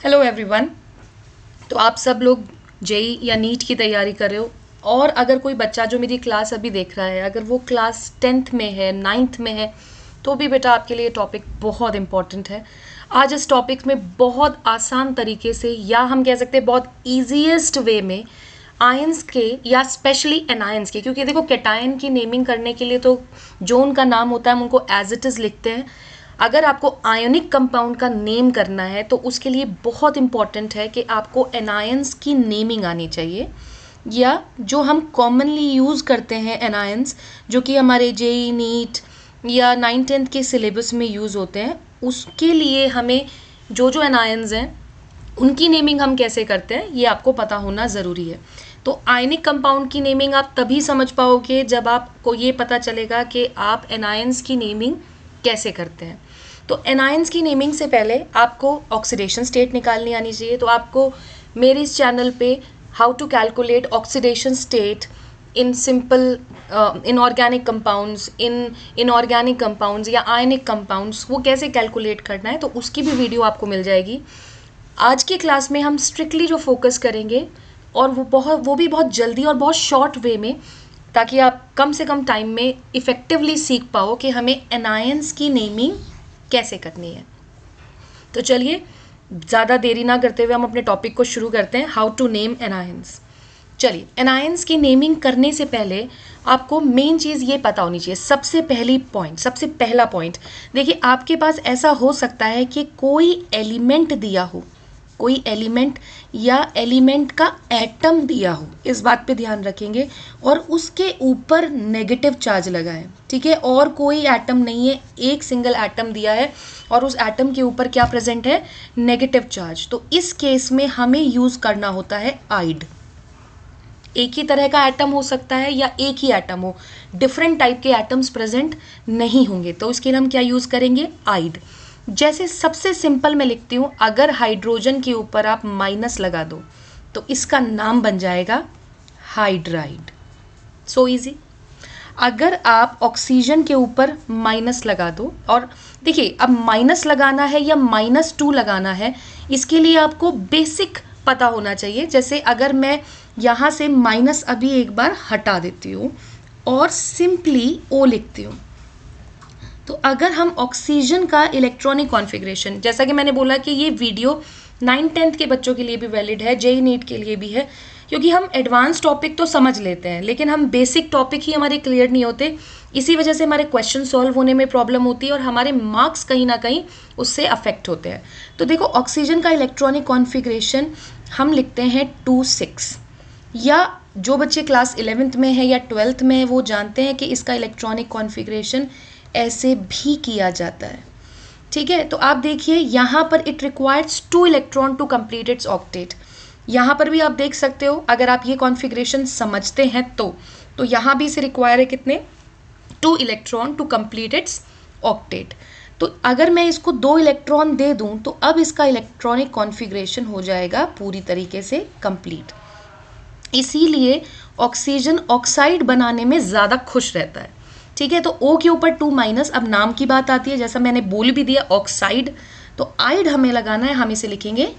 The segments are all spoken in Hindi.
Hello everyone. तो आप सब लोग जेई या नीट की तैयारी कर रहे हो, और अगर कोई बच्चा जो मेरी क्लास अभी देख रहा है, अगर वो क्लास 10th में है, 9th में है, तो भी बेटा आपके लिए टॉपिक बहुत इंपॉर्टेंट है। आज इस टॉपिक में बहुत आसान तरीके से, या हम कह सकते हैं बहुत ईजीएस्ट वे में, आयंस के या स्पेशली एनायंस के, क्योंकि देखो कैटायन की नेमिंग करने के लिए तो जो उनका नाम होता है हम उनको एज इट इज़ लिखते हैं। अगर आपको आयोनिक कंपाउंड का नेम करना है तो उसके लिए बहुत इंपॉर्टेंट है कि आपको एनायंस की नेमिंग आनी चाहिए, या जो हम कॉमनली यूज़ करते हैं एनायंस, जो कि हमारे जेई नीट या 9th-10th के सिलेबस में यूज़ होते हैं, उसके लिए हमें जो एनायंस हैं उनकी नेमिंग हम कैसे करते हैं ये आपको पता होना ज़रूरी है। तो आयनिक कंपाउंड की नेमिंग आप तभी समझ पाओगे जब आपको ये पता चलेगा कि आप एनायंस की नेमिंग कैसे करते हैं। तो एनायंस की नेमिंग से पहले आपको ऑक्सीडेशन स्टेट निकालनी आनी चाहिए। तो आपको मेरे इस चैनल पे how to calculate oxidation state in simple inorganic compounds, in inorganic compounds या आयनिक कंपाउंड्स, वो कैसे कैलकुलेट करना है, तो उसकी भी वीडियो आपको मिल जाएगी। आज की क्लास में हम स्ट्रिक्टली जो फोकस करेंगे, और वो भी बहुत जल्दी और बहुत शॉर्ट वे में, ताकि आप कम से कम टाइम में इफ़ेक्टिवली सीख पाओ कि हमें एनायंस की नेमिंग कैसे करनी है। तो चलिए ज़्यादा देरी ना करते हुए हम अपने टॉपिक को शुरू करते हैं, हाउ टू नेम एनायंस। चलिए, एनायंस की नेमिंग करने से पहले आपको मेन चीज़ ये पता होनी चाहिए। सबसे पहला पॉइंट देखिए, आपके पास ऐसा हो सकता है कि कोई एलिमेंट दिया हो, कोई एलिमेंट या एलिमेंट का एटम दिया हो, इस बात पे ध्यान रखेंगे, और उसके ऊपर नेगेटिव चार्ज लगा है, ठीक है, और कोई एटम नहीं है, एक सिंगल एटम दिया है और उस एटम के ऊपर क्या प्रेजेंट है, नेगेटिव चार्ज। तो इस केस में हमें यूज़ करना होता है आइड। एक ही तरह का एटम हो सकता है या एक ही एटम हो, डिफरेंट टाइप के एटम्स प्रेजेंट नहीं होंगे, तो इसके लिए हम क्या यूज़ करेंगे, आइड। जैसे सबसे सिंपल मैं लिखती हूँ, अगर हाइड्रोजन के ऊपर आप माइनस लगा दो तो इसका नाम बन जाएगा हाइड्राइड। So easy. अगर आप ऑक्सीजन के ऊपर माइनस लगा दो, और देखिए अब माइनस लगाना है या -2 लगाना है, इसके लिए आपको बेसिक पता होना चाहिए। जैसे अगर मैं यहाँ से माइनस अभी एक बार हटा देती हूँ और सिंपली ओ लिखती हूँ, तो अगर हम ऑक्सीजन का इलेक्ट्रॉनिक कॉन्फ़िगरेशन, जैसा कि मैंने बोला कि ये वीडियो 9th-10th के बच्चों के लिए भी वैलिड है, जेई नीट के लिए भी है, क्योंकि हम एडवांस टॉपिक तो समझ लेते हैं लेकिन हम बेसिक टॉपिक ही हमारे क्लियर नहीं होते, इसी वजह से हमारे क्वेश्चन सॉल्व होने में प्रॉब्लम होती है और हमारे मार्क्स कहीं ना कहीं उससे अफेक्ट होते हैं। तो देखो, ऑक्सीजन का इलेक्ट्रॉनिक कॉन्फ़िगरेशन हम लिखते हैं 2,6, या जो बच्चे क्लास 11th में है या 12th में है वो जानते हैं कि इसका इलेक्ट्रॉनिक कॉन्फ़िगरेशन ऐसे भी किया जाता है, ठीक है। तो आप देखिए यहाँ पर it requires 2 electron to complete its octet. यहाँ पर भी आप देख सकते हो, अगर आप ये कॉन्फ़िगरेशन समझते हैं तो यहाँ भी इसे रिक्वायर है कितने, 2 electron to complete its octet. तो अगर मैं इसको 2 इलेक्ट्रॉन दे दूं तो अब इसका इलेक्ट्रॉनिक कॉन्फ़िगरेशन हो जाएगा पूरी तरीके से कंप्लीट। इसीलिए ऑक्सीजन ऑक्साइड बनाने में ज़्यादा खुश रहता है, ठीक है। तो O के ऊपर 2-, अब नाम की बात आती है, जैसा मैंने बोल भी दिया ऑक्साइड, तो आइड हमें लगाना है, हम इसे लिखेंगे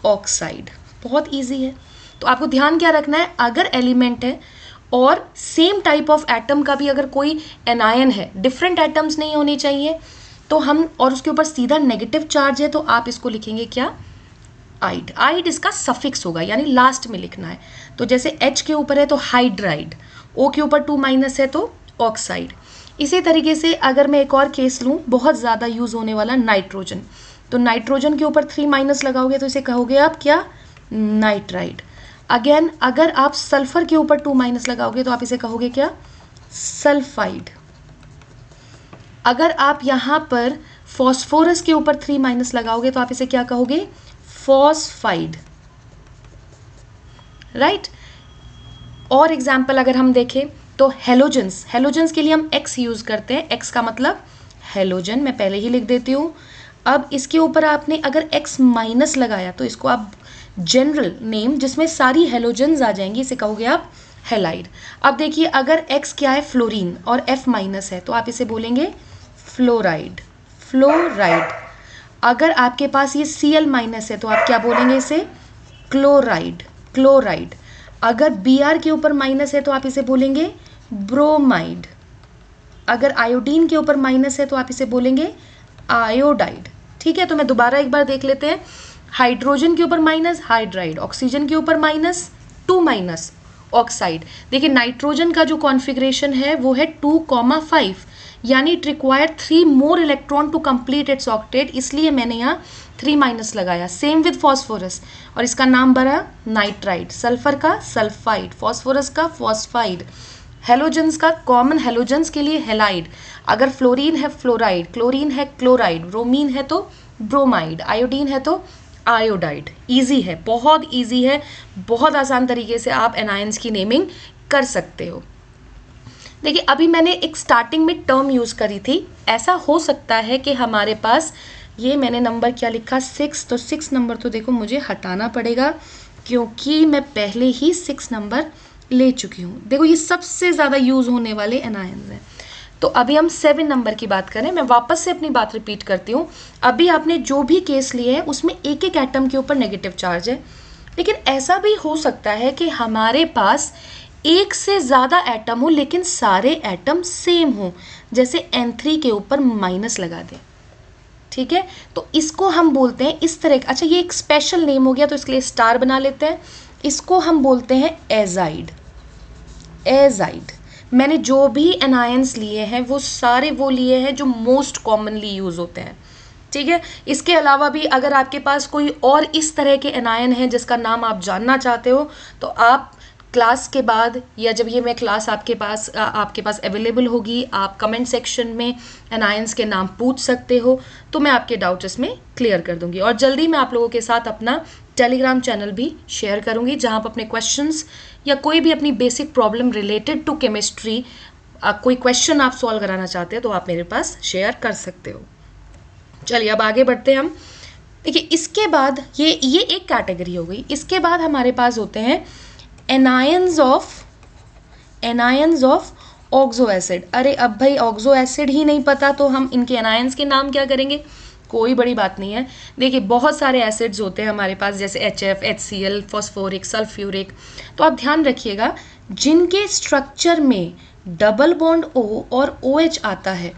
ऑक्साइड। बहुत इजी है। तो आपको ध्यान क्या रखना है, अगर एलिमेंट है और सेम टाइप ऑफ एटम का भी अगर कोई एनायन है, डिफरेंट एटम्स नहीं होने चाहिए, तो हम, और उसके ऊपर सीधा नेगेटिव चार्ज है, तो आप इसको लिखेंगे क्या, आइड। आइड इसका सफिक्स होगा, यानी लास्ट में लिखना है। तो जैसे H के ऊपर है तो हाइड्राइड, O के ऊपर 2- है तो ऑक्साइड। इसी तरीके से अगर मैं एक और केस लूँ, बहुत ज़्यादा यूज़ होने वाला नाइट्रोजन, तो नाइट्रोजन के ऊपर 3- लगाओगे तो इसे कहोगे आप क्या, नाइट्राइड। अगेन अगर आप सल्फर के ऊपर 2- लगाओगे तो आप इसे कहोगे क्या, सल्फाइड। अगर आप यहाँ पर फॉस्फोरस के ऊपर 3- लगाओगे तो आप इसे क्या कहोगे, फॉस्फाइड, राइट। और एग्जाम्पल अगर हम देखें तो हेलोजेंस के लिए हम X यूज़ करते हैं, X का मतलब हेलोजन, मैं पहले ही लिख देती हूँ। अब इसके ऊपर आपने अगर X- लगाया तो इसको आप जनरल नेम जिसमें सारी हेलोजेंस आ जाएंगी, इसे कहोगे आप हेलाइड। अब देखिए, अगर X क्या है, फ्लोरीन, और F- है, तो आप इसे बोलेंगे फ्लोराइड। अगर आपके पास ये Cl माइनस है तो आप क्या बोलेंगे इसे? Chloride, chloride. अगर Br के ऊपर माइनस है तो आप इसे बोलेंगे ब्रोमाइड। अगर आयोडीन के ऊपर माइनस है तो आप इसे बोलेंगे आयोडाइड। ठीक है, तो मैं दोबारा एक बार देख लेते हैं। हाइड्रोजन के ऊपर माइनस हाइड्राइड, ऑक्सीजन के ऊपर माइनस 2 माइनस ऑक्साइड। देखिए नाइट्रोजन का जो कॉन्फ़िगरेशन है वो है 2,5, यानी it require 3 more electron to complete its octet, इसलिए मैंने यहाँ 3 माइनस लगाया। सेम विद फॉस्फोरस, और इसका नाम बना नाइट्राइड। सल्फर का सल्फाइड, फॉस्फोरस का फॉस्फाइड, हेलोजन्स का कॉमन हेलोजन्स के लिए हेलाइड। अगर फ्लोरीन है फ्लोराइड, क्लोरीन है क्लोराइड, ब्रोमीन है तो ब्रोमाइड, आयोडीन है तो आयोडाइड। इजी है, बहुत इजी है, बहुत आसान तरीके से आप एनायंस की नेमिंग कर सकते हो। देखिए अभी मैंने एक स्टार्टिंग में टर्म यूज़ करी थी। ऐसा हो सकता है कि हमारे पास ये मैंने नंबर क्या लिखा 6, तो 6 नंबर तो देखो मुझे हटाना पड़ेगा क्योंकि मैं पहले ही 6 नंबर ले चुकी हूँ। देखो ये सबसे ज़्यादा यूज़ होने वाले एनायंस हैं। तो अभी हम 7 नंबर की बात करें। मैं वापस से अपनी बात रिपीट करती हूँ। अभी आपने जो भी केस लिए हैं उसमें एक एक एटम के ऊपर नेगेटिव चार्ज है, लेकिन ऐसा भी हो सकता है कि हमारे पास एक से ज़्यादा एटम हो लेकिन सारे एटम सेम हो, जैसे N3 के ऊपर माइनस लगा दें। ठीक है, तो इसको हम बोलते हैं इस तरह। अच्छा ये एक स्पेशल नेम हो गया तो इसके लिए स्टार बना लेते हैं। इसको हम बोलते हैं एजाइड। एजाइड। मैंने जो भी एनायंस लिए हैं वो सारे वो लिए हैं जो मोस्ट कॉमनली यूज़ होते हैं। ठीक है, इसके अलावा भी अगर आपके पास कोई और इस तरह के एनायन है जिसका नाम आप जानना चाहते हो तो आप क्लास के बाद या जब ये मैं क्लास आपके पास अवेलेबल होगी, आप कमेंट सेक्शन में एनायंस के नाम पूछ सकते हो, तो मैं आपके डाउट्स इसमें क्लियर कर दूंगी। और जल्दी मैं आप लोगों के साथ अपना टेलीग्राम चैनल भी शेयर करूंगी जहां आप अपने क्वेश्चंस या कोई भी अपनी basic problem related to chemistry, कोई क्वेश्चन आप सॉल्व कराना चाहते हो तो आप मेरे पास शेयर कर सकते हो। चलिए अब आगे बढ़ते हैं हम। देखिए इसके बाद ये एक कैटेगरी हो गई। इसके बाद हमारे पास होते हैं एनायंस ऑफ ऑक्सो एसिड। अरे अब भाई ऑक्सो एसिड ही नहीं पता तो हम इनके एनायंस के नाम क्या करेंगे? कोई बड़ी बात नहीं है। देखिए बहुत सारे एसिड्स होते हैं हमारे पास, जैसे HF, HCl, फॉस्फोरिक, सल्फ्यूरिक। तो आप ध्यान रखिएगा जिनके स्ट्रक्चर में डबल बॉन्ड O और OH आता है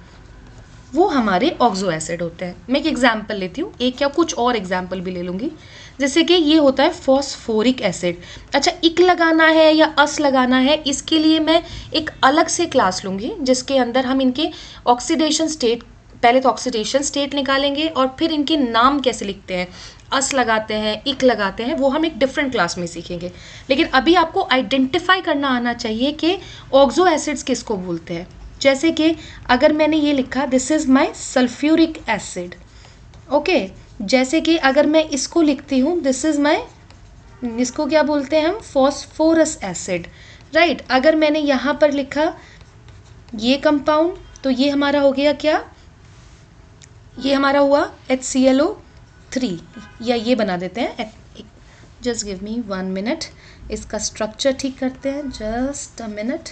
वो हमारे ऑक्सो एसिड होते हैं। मैं एक एग्जाम्पल लेती हूँ, एक या कुछ और एग्जाम्पल भी ले लूँगी। जैसे कि ये होता है फॉस्फोरिक एसिड। अच्छा इक लगाना है या अस लगाना है, इसके लिए मैं एक अलग से क्लास लूँगी जिसके अंदर हम इनके ऑक्सीडेशन स्टेट, पहले तो ऑक्सीडेशन स्टेट निकालेंगे और फिर इनके नाम कैसे लिखते हैं, अस लगाते हैं, इक लगाते हैं, वो हम एक डिफरेंट क्लास में सीखेंगे। लेकिन अभी आपको आइडेंटिफाई करना आना चाहिए कि ऑक्सो एसिड्स किसको बोलते हैं। जैसे कि अगर मैंने ये लिखा this is my sulphuric acid, okay. जैसे कि अगर मैं इसको लिखती हूँ दिस इज़ माई, इसको क्या बोलते हैं हम? Phosphorous acid, right. अगर मैंने यहाँ पर लिखा ये कंपाउंड तो ये हमारा हो गया क्या? ये हमारा हुआ HClO3, या ये बना देते हैं। जस्ट गिव मी 1 मिनट, इसका स्ट्रक्चर ठीक करते हैं, जस्ट अ मिनट।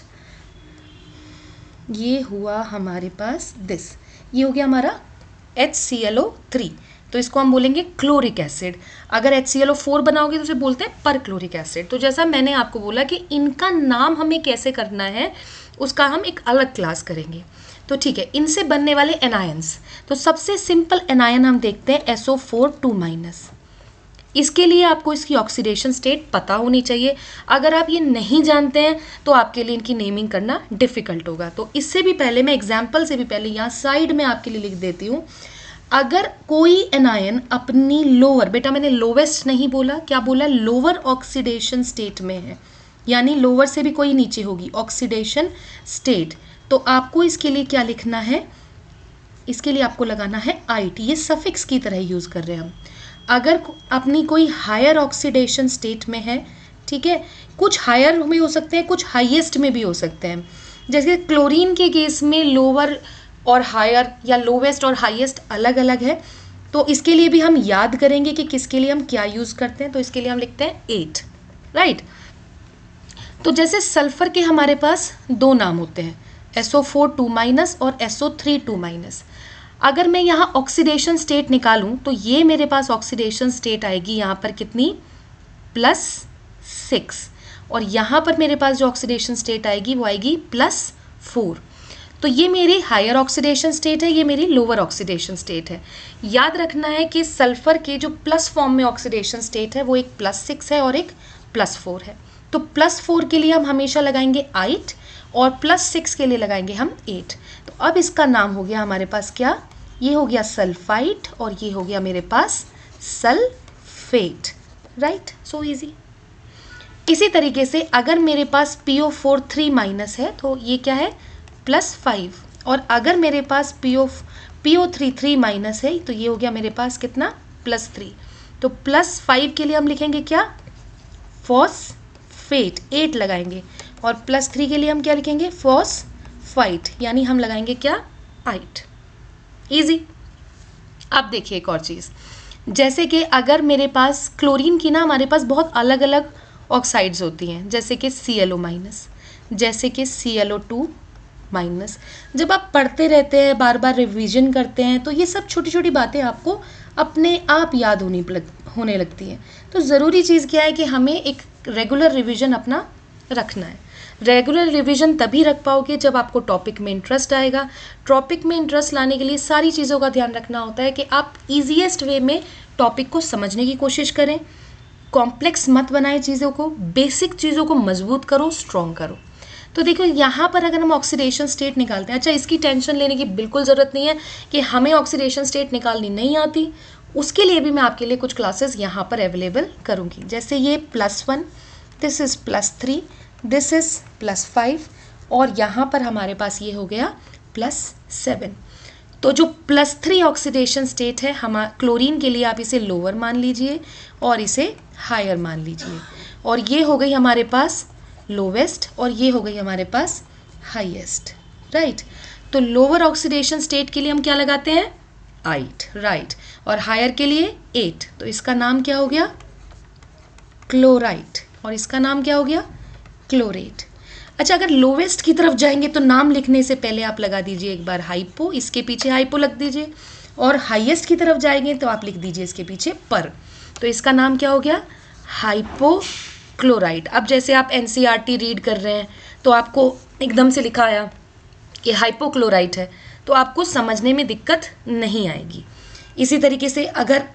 ये हुआ हमारे पास दिस, ये हो गया हमारा HClO3, तो इसको हम बोलेंगे क्लोरिक एसिड। अगर HClO4 बनाओगे तो उसे बोलते हैं पर क्लोरिक एसिड। तो जैसा मैंने आपको बोला कि इनका नाम हमें कैसे करना है उसका हम एक अलग क्लास करेंगे। तो ठीक है, इनसे बनने वाले एनायंस, तो सबसे सिंपल एनायन हम देखते हैं SO4 2-। इसके लिए आपको इसकी ऑक्सीडेशन स्टेट पता होनी चाहिए। अगर आप ये नहीं जानते हैं तो आपके लिए इनकी नेमिंग करना डिफिकल्ट होगा। तो इससे भी पहले मैं एग्जाम्पल से भी पहले यहाँ साइड में आपके लिए लिख देती हूँ। अगर कोई एनायन अपनी लोअर, बेटा मैंने लोवेस्ट नहीं बोला, क्या बोला? लोअर ऑक्सीडेशन स्टेट में है, यानी लोअर से भी कोई नीचे होगी ऑक्सीडेशन स्टेट, तो आपको इसके लिए क्या लिखना है? इसके लिए आपको लगाना है आइट। ये सफिक्स की तरह यूज़ कर रहे हैं हम। अगर अपनी कोई हायर ऑक्सीडेशन स्टेट में है, ठीक है, कुछ हायर में हो सकते हैं, कुछ हाईएस्ट में भी हो सकते हैं। जैसे क्लोरीन के केस में लोअर और हायर या लोवेस्ट और हाईएस्ट अलग अलग है, तो इसके लिए भी हम याद करेंगे कि किसके लिए हम क्या यूज़ करते हैं। तो इसके लिए हम लिखते हैं 8, राइट। तो जैसे सल्फर के हमारे पास 2 नाम होते हैं, SO4 2- और SO3 2-। अगर मैं यहाँ ऑक्सीडेशन स्टेट निकालूं तो ये मेरे पास ऑक्सीडेशन स्टेट आएगी यहाँ पर कितनी, +6, और यहाँ पर मेरे पास जो ऑक्सीडेशन स्टेट आएगी वो आएगी +4। तो ये मेरी हायर ऑक्सीडेशन स्टेट है, ये मेरी लोअर ऑक्सीडेशन स्टेट है। याद रखना है कि सल्फर के जो प्लस फॉर्म में ऑक्सीडेशन स्टेट है वो एक +6 है और एक +4 है। तो +4 के लिए हम हमेशा लगाएंगे 8 और +6 के लिए लगाएंगे हम 8। तो अब इसका नाम हो गया हमारे पास क्या, ये हो गया सल्फाइट और ये हो गया मेरे पास सल्फेट, राइट, सो इजी। इसी तरीके से अगर मेरे पास PO4 3- है तो ये क्या है, +5, और अगर मेरे पास PO3 3- है तो ये हो गया मेरे पास कितना, +3। तो +5 के लिए हम लिखेंगे क्या, फॉस्फेट, 8 लगाएंगे, और +3 के लिए हम क्या लिखेंगे, फॉस्फाइट, यानी हम लगाएंगे क्या, 8। इजी। अब देखिए एक और चीज़, जैसे कि अगर मेरे पास क्लोरीन की ना हमारे पास बहुत अलग अलग ऑक्साइड्स होती हैं, जैसे कि ClO-, जैसे कि ClO2-। जब आप पढ़ते रहते हैं, बार बार रिवीजन करते हैं, तो ये सब छोटी छोटी बातें आपको अपने आप याद होने लगती हैं। तो ज़रूरी चीज़ क्या है कि हमें एक रेगुलर रिवीजन अपना रखना है। रेगुलर रिवीजन तभी रख पाओगे जब आपको टॉपिक में इंटरेस्ट आएगा। टॉपिक में इंटरेस्ट लाने के लिए सारी चीज़ों का ध्यान रखना होता है कि आप ईजीएस्ट वे में टॉपिक को समझने की कोशिश करें, कॉम्प्लेक्स मत बनाएं चीज़ों को, बेसिक चीज़ों को मजबूत करो, स्ट्रॉन्ग करो। तो देखो यहाँ पर अगर हम ऑक्सीडेशन स्टेट निकालते हैं, अच्छा इसकी टेंशन लेने की बिल्कुल ज़रूरत नहीं है कि हमें ऑक्सीडेशन स्टेट निकालनी नहीं आती, उसके लिए भी मैं आपके लिए कुछ क्लासेस यहाँ पर अवेलेबल करूँगी। जैसे ये +1, दिस इज़ +3, दिस इज़ +5, और यहाँ पर हमारे पास ये हो गया +7। तो जो +3 ऑक्सीडेशन स्टेट है क्लोरीन के लिए, आप इसे लोअर मान लीजिए और इसे हायर मान लीजिए, और ये हो गई हमारे पास लोवेस्ट और ये हो गई हमारे पास हाईएस्ट, राइट। तो लोअर ऑक्सीडेशन स्टेट के लिए हम क्या लगाते हैं, 8, राइट, और हायर के लिए 8। तो इसका नाम क्या हो गया, क्लोराइट, और इसका नाम क्या हो गया, क्लोरेट। अच्छा, अगर लोवेस्ट की तरफ जाएंगे तो नाम लिखने से पहले आप लगा दीजिए एक बार हाइपो, इसके पीछे हाइपो लग दीजिए, और हाईएस्ट की तरफ जाएंगे तो आप लिख दीजिए इसके पीछे पर। तो इसका नाम क्या हो गया, हाइपोक्लोराइट। अब जैसे आप NCERT रीड कर रहे हैं तो आपको एकदम से लिखा आया कि हाइपोक्लोराइट है, तो आपको समझने में दिक्कत नहीं आएगी। इसी तरीके से अगर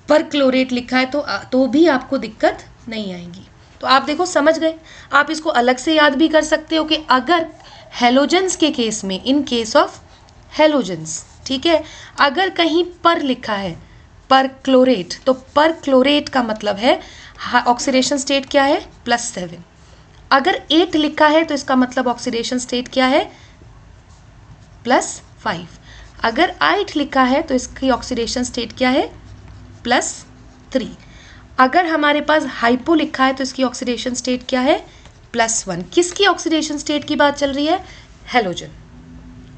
पर क्लोरेट लिखा है तो भी आपको दिक्कत नहीं आएगी। तो आप देखो समझ गए। आप इसको अलग से याद भी कर सकते हो कि अगर हेलोजेंस के केस में, इन केस ऑफ हेलोजेंस, ठीक है, अगर कहीं पर लिखा है पर क्लोरेट, तो पर क्लोरेट का मतलब है ऑक्सीडेशन स्टेट क्या है, +7। अगर 8 लिखा है तो इसका मतलब ऑक्सीडेशन स्टेट क्या है, +5। अगर 8 लिखा है तो इसकी ऑक्सीडेशन स्टेट क्या है, +3। अगर हमारे पास हाइपो लिखा है तो इसकी ऑक्सीडेशन स्टेट क्या है, +1। किसकी ऑक्सीडेशन स्टेट की बात चल रही है, हेलोजन।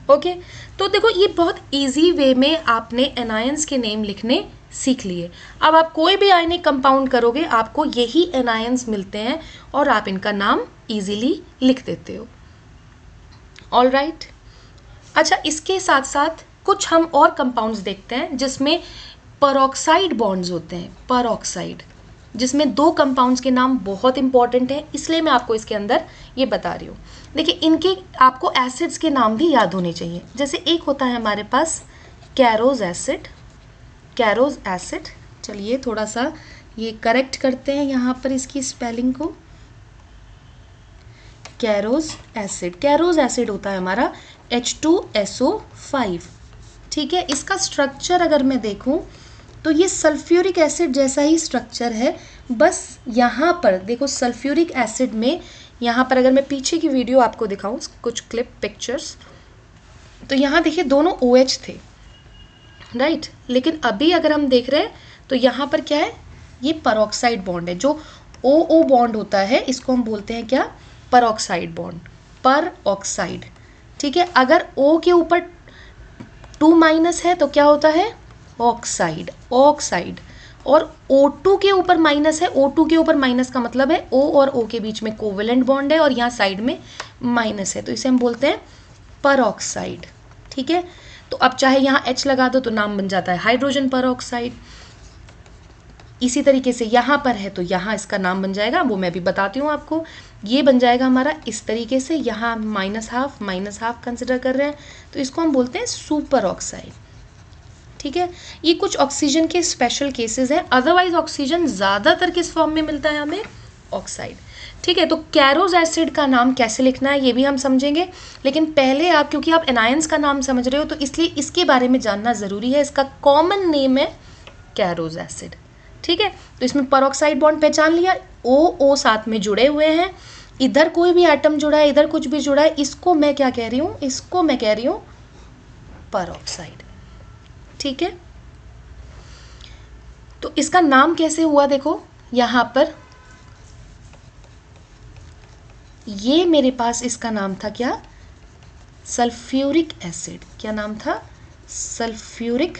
ओके, तो देखो ये बहुत इजी वे में आपने एनायंस के नेम लिखने सीख लिए। अब आप कोई भी आयनिक कंपाउंड करोगे आपको यही एनायंस मिलते हैं और आप इनका नाम इजीली लिख देते हो। All right. अच्छा, इसके साथ साथ कुछ हम और कंपाउंड्स देखते हैं जिसमें परऑक्साइड बॉन्ड्स होते हैं, परऑक्साइड, जिसमें 2 कंपाउंड्स के नाम बहुत इंपॉर्टेंट हैं, इसलिए मैं आपको इसके अंदर ये बता रही हूँ। देखिए, इनके आपको एसिड्स के नाम भी याद होने चाहिए। जैसे एक होता है हमारे पास कैरोज एसिड, कैरोज एसिड। चलिए थोड़ा सा ये करेक्ट करते हैं यहाँ पर इसकी स्पेलिंग को। कैरोज एसिड, कैरोज एसिड होता है हमारा H2SO5, ठीक है। इसका स्ट्रक्चर अगर मैं देखूं तो ये सल्फ्यूरिक एसिड जैसा ही स्ट्रक्चर है, बस यहाँ पर देखो सल्फ्यूरिक एसिड में, यहाँ पर अगर मैं पीछे की वीडियो आपको दिखाऊं, कुछ क्लिप पिक्चर्स, तो यहाँ देखिए दोनों OH थे, राइट। लेकिन अभी अगर हम देख रहे हैं तो यहाँ पर क्या है, ये परऑक्साइड बॉन्ड है। जो OO बॉन्ड होता है इसको हम बोलते हैं क्या, परऑक्साइड बॉन्ड, परऑक्साइड, ठीक है। अगर O के ऊपर 2- है तो क्या होता है, ऑक्साइड, ऑक्साइड। और O2 के ऊपर माइनस है, O2 के ऊपर माइनस का मतलब है O और O के बीच में कोवेलेंट बॉन्ड है और यहाँ साइड में माइनस है, तो इसे हम बोलते हैं परऑक्साइड, ठीक है। तो अब चाहे यहाँ H लगा दो तो नाम बन जाता है हाइड्रोजन परऑक्साइड। इसी तरीके से यहाँ पर है तो यहाँ इसका नाम बन जाएगा, वो मैं भी बताती हूँ आपको। ये बन जाएगा हमारा इस तरीके से, यहाँ माइनस हाफ कंसिडर कर रहे हैं तो इसको हम बोलते हैं सुपर ऑक्साइड। ठीक है, ये कुछ ऑक्सीजन के स्पेशल केसेस हैं, अदरवाइज ऑक्सीजन ज़्यादातर किस फॉर्म में मिलता है हमें? ऑक्साइड। ठीक है, तो कैरोज एसिड का नाम कैसे लिखना है ये भी हम समझेंगे, लेकिन पहले आप, क्योंकि आप एनायंस का नाम समझ रहे हो तो इसलिए इसके बारे में जानना ज़रूरी है। इसका कॉमन नेम है कैरोज एसिड। ठीक है, तो इसमें परऑक्साइड बॉन्ड पहचान लिया, ओ साथ में जुड़े हुए हैं, इधर कोई भी एटम जुड़ा है, इधर कुछ भी जुड़ा है, इसको मैं क्या कह रही हूँ? इसको मैं कह रही हूँ परऑक्साइड। ठीक है, तो इसका नाम कैसे हुआ? देखो यहाँ पर ये मेरे पास इसका नाम था क्या? Sulphuric acid. क्या नाम था? Sulphuric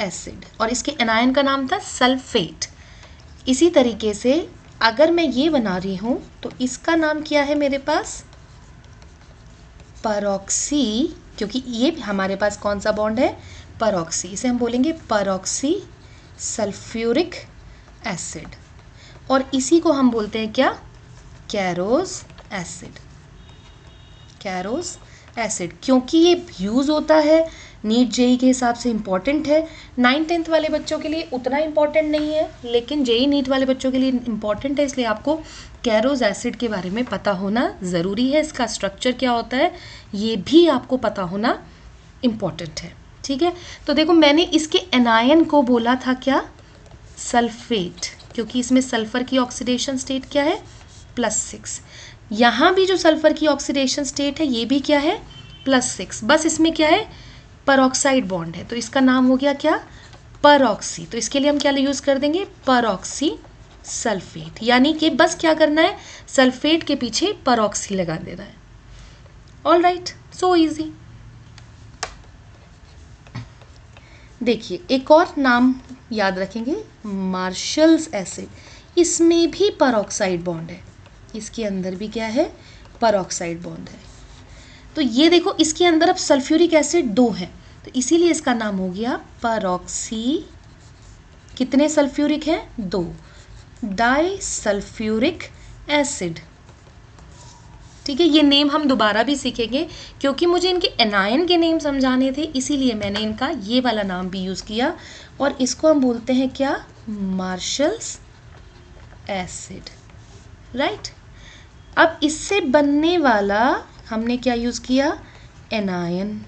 acid. और इसके एनायन का नाम था सल्फेट। इसी तरीके से अगर मैं ये बना रही हूं तो इसका नाम क्या है मेरे पास? परऑक्सी, क्योंकि ये हमारे पास कौन सा बॉन्ड है? परऑक्सी। इसे हम बोलेंगे परऑक्सी सल्फ्यूरिक एसिड। और इसी को हम बोलते हैं क्या? कैरोज एसिड। कैरोज एसिड, क्योंकि ये यूज़ होता है नीट जेई के हिसाब से इम्पॉर्टेंट है। 9th-10th वाले बच्चों के लिए उतना इम्पॉर्टेंट नहीं है, लेकिन जेई नीट वाले बच्चों के लिए इम्पॉर्टेंट है, इसलिए आपको कैरोज एसिड के बारे में पता होना ज़रूरी है। इसका स्ट्रक्चर क्या होता है ये भी आपको पता होना इम्पॉर्टेंट है। ठीक है, तो देखो मैंने इसके एनायन को बोला था क्या? सल्फेट, क्योंकि इसमें सल्फर की ऑक्सीडेशन स्टेट क्या है? +6। यहाँ भी जो सल्फर की ऑक्सीडेशन स्टेट है ये भी क्या है? +6। बस इसमें क्या है? परऑक्साइड बॉन्ड है, तो इसका नाम हो गया क्या? परऑक्सी। तो इसके लिए हम क्या यूज़ कर देंगे? परऑक्सी सल्फेट। यानी कि बस क्या करना है? सल्फेट के पीछे परऑक्सी लगा देना है। All right, so easy. देखिए एक और नाम याद रखेंगे, मार्शल्स एसिड। इसमें भी परऑक्साइड बॉन्ड है, इसके अंदर भी क्या है? परऑक्साइड बॉन्ड है। तो ये देखो इसके अंदर अब सल्फ्यूरिक एसिड 2 है, तो इसीलिए इसका नाम हो गया परऑक्सी। कितने सल्फ्यूरिक हैं? 2। Di sulphuric acid. ठीक है, ये नेम हम दोबारा भी सीखेंगे, क्योंकि मुझे इनके एनायन के नेम समझाने थे, इसीलिए मैंने इनका ये वाला नाम भी यूज़ किया। और इसको हम बोलते हैं क्या? Marshals acid. राइट, अब इससे बनने वाला हमने क्या यूज़ किया? एनायन।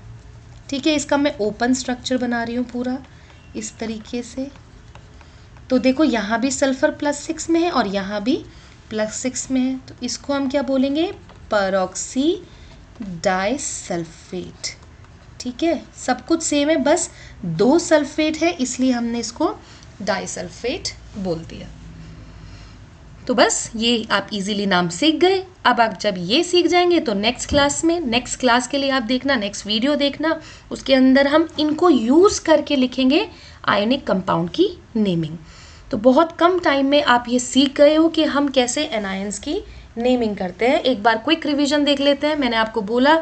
ठीक है, इसका मैं ओपन स्ट्रक्चर बना रही हूँ पूरा इस तरीके से। तो देखो यहाँ भी सल्फर +6 में है और यहाँ भी +6 में है, तो इसको हम क्या बोलेंगे? परऑक्सी डाइसल्फेट। ठीक है, सब कुछ सेम है, बस 2 सल्फेट है इसलिए हमने इसको डाइसल्फेट बोल दिया। तो बस ये आप इजीली नाम सीख गए। अब आप जब ये सीख जाएंगे तो नेक्स्ट क्लास के लिए आप देखना, नेक्स्ट वीडियो देखना, उसके अंदर हम इनको यूज़ करके लिखेंगे आयोनिक कंपाउंड की नेमिंग। तो बहुत कम टाइम में आप ये सीख गए हो कि हम कैसे एनायंस की नेमिंग करते हैं। एक बार क्विक रिवीजन देख लेते हैं। मैंने आपको बोला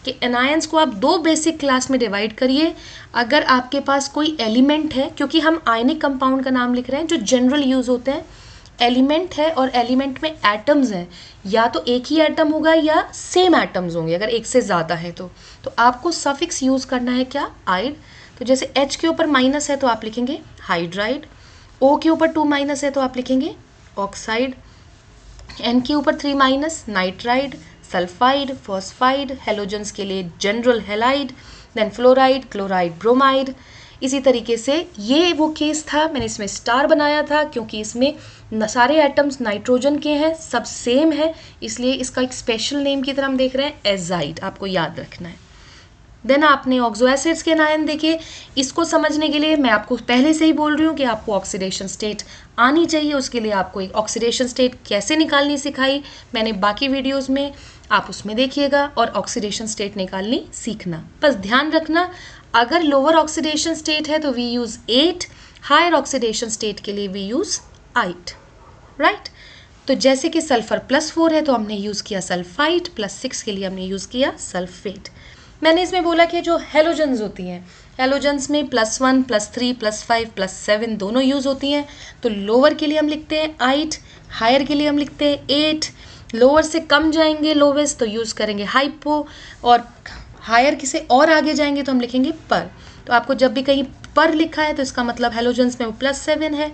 कि एनायंस को आप 2 बेसिक क्लास में डिवाइड करिए। अगर आपके पास कोई एलिमेंट है, क्योंकि हम आयनिक कंपाउंड का नाम लिख रहे हैं जो जनरल यूज़ होते हैं, एलिमेंट है और एलिमेंट में एटम्स हैं, या तो एक ही एटम होगा या सेम एटम्स होंगे, अगर एक से ज़्यादा है तो आपको सफिक्स यूज़ करना है क्या? आइड। तो जैसे H के ऊपर माइनस है तो आप लिखेंगे हाइड्राइड, O के ऊपर 2- है तो आप लिखेंगे ऑक्साइड, N के ऊपर 3- नाइट्राइड, सल्फाइड, फॉस्फाइड, हेलोजेंस के लिए general halide, then fluoride, chloride, bromide. इसी तरीके से ये वो केस था, मैंने इसमें स्टार बनाया था क्योंकि इसमें सारे एटम्स नाइट्रोजन के हैं, सब सेम है, इसलिए इसका एक स्पेशल नेम की तरह हम देख रहे हैं एजाइड, आपको याद रखना है। देन आपने ऑक्सो एसिड्स के एनायन देखे। इसको समझने के लिए मैं आपको पहले से ही बोल रही हूँ कि आपको ऑक्सीडेशन स्टेट आनी चाहिए। उसके लिए आपको एक ऑक्सीडेशन स्टेट कैसे निकालनी सिखाई मैंने बाकी वीडियोस में, आप उसमें देखिएगा और ऑक्सीडेशन स्टेट निकालनी सीखना। बस ध्यान रखना, अगर लोअर ऑक्सीडेशन स्टेट है तो we use 8, higher oxidation state के लिए वी यूज़ 8। राइट, तो जैसे कि सल्फर +4 है तो हमने यूज़ किया सल्फाइड, +6 के लिए हमने यूज़ किया सल्फेट। मैंने इसमें बोला कि जो हेलोजन्स होती हैं, हेलोजन्स में +1, +3, +5, +7 दोनों यूज़ होती हैं। तो लोअर के लिए हम लिखते हैं 8, हायर के लिए हम लिखते हैं 8। लोअर से कम जाएंगे लोवेस्ट तो यूज़ करेंगे हाइपो, और हायर किसे और आगे जाएंगे तो हम लिखेंगे पर। तो आपको जब भी कहीं पर लिखा है तो इसका मतलब हेलोजन्स में वो +7 है,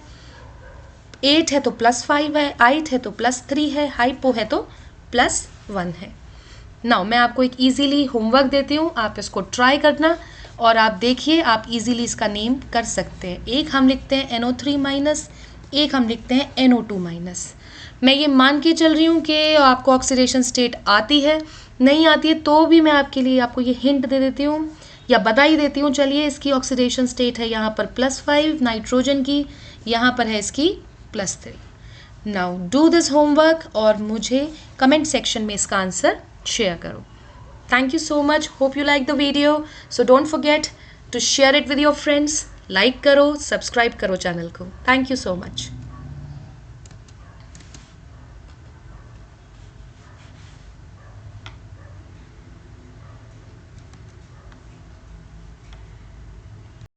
8 है तो +5 है, 8 है तो +3 है, हाइपो है तो +1 है। नाउ मैं आपको एक इजीली होमवर्क देती हूँ, आप इसको ट्राई करना और आप देखिए आप इजीली इसका नेम कर सकते हैं। एक हम लिखते हैं NO3-, एक हम लिखते हैं NO2-। मैं ये मान के चल रही हूँ कि आपको ऑक्सीडेशन स्टेट आती है, नहीं आती है तो भी मैं आपके लिए आपको ये हिंट दे देती हूँ या बता ही देती हूँ। चलिए, इसकी ऑक्सीडेशन स्टेट है यहाँ पर +5 नाइट्रोजन की, यहाँ पर है इसकी +3। नाउ डू दिस होमवर्क और मुझे कमेंट सेक्शन में इसका आंसर शेयर करो। Thank you so much. Hope you like the video. So don't forget to share it with your friends. Like करो, subscribe करो चैनल को। Thank you so much.